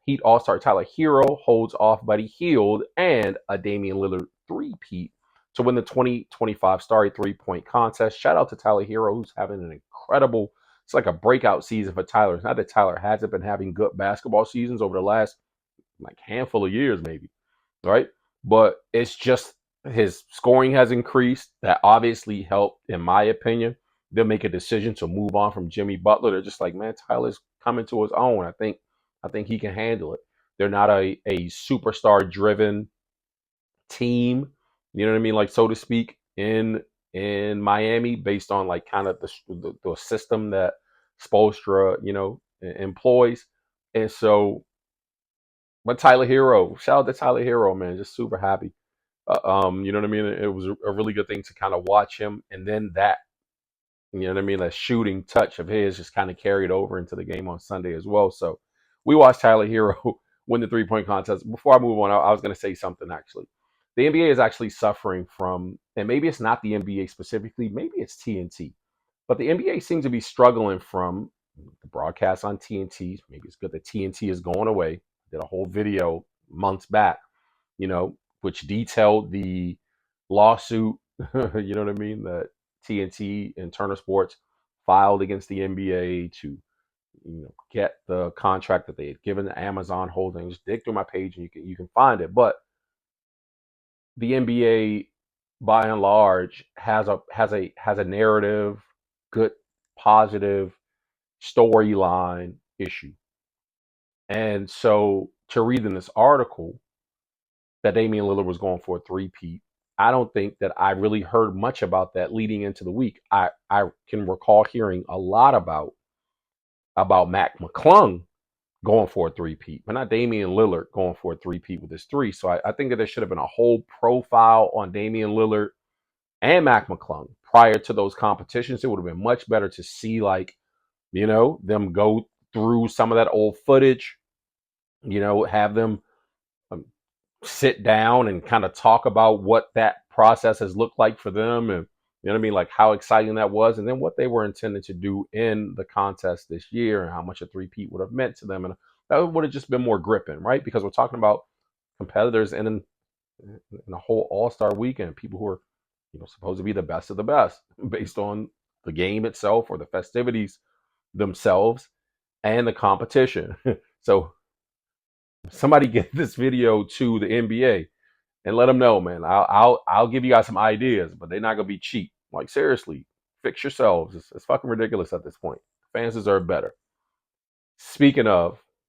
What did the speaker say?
Heat All-Star Tyler Hero holds off Buddy Hield and a Damian Lillard three-peat to win the 2025 Starry three-point contest. Shout out to Tyler Hero, who's having an incredible, it's like a breakout season for Tyler. It's not that Tyler hasn't been having good basketball seasons over the last like handful of years, maybe, right? But it's just his scoring has increased. That obviously helped, in my opinion. They'll make a decision to move on from Jimmy Butler. They're just like, man, Tyler's coming to his own. I think he can handle it. They're not a superstar driven team, you know what I mean, like so to speak, in Miami, based on like kind of the system that Spoelstra, employs. And so, but Tyler Hero, shout out to Tyler Hero, man, just super happy. You know what I mean? It was a really good thing to kind of watch him, and then that, you know what I mean, that shooting touch of his just kind of carried over into the game on Sunday as well. So we watched Tyler Hero win the three-point contest. Before I move on, I was going to say something actually. The NBA is actually suffering from, and maybe it's not the NBA specifically, maybe it's TNT, but the NBA seems to be struggling from the broadcast on TNT. Maybe it's good that TNT is going away. Did a whole video months back, which detailed the lawsuit, you know what I mean, that TNT and Turner Sports filed against the NBA to, get the contract that they had given to Amazon Holdings. Dig through my page and you can find it. But the NBA, by and large, has a narrative, good, positive storyline issue. And so to read in this article that Damian Lillard was going for a three-peat, I don't think that I really heard much about that leading into the week. I can recall hearing a lot about Mac McClung going for a three-peat, but not Damian Lillard going for a three-peat with his three. So I think that there should have been a whole profile on Damian Lillard and Mac McClung prior to those competitions. It would have been much better to see, like, them go through some of that old footage, have them um, sit down and kind of talk about what that process has looked like for them, and you know what I mean, like how exciting that was, and then what they were intended to do in the contest this year, and how much a three-peat would have meant to them, and that would have just been more gripping, right? Because we're talking about competitors in a whole All-Star weekend, people who are supposed to be the best of the best based on the game itself or the festivities themselves and the competition. So somebody get this video to the NBA and let them know, man. I'll give you guys some ideas, but they're not gonna be cheap. Like, seriously, fix yourselves. It's fucking ridiculous at this point. Fans deserve better. Speaking of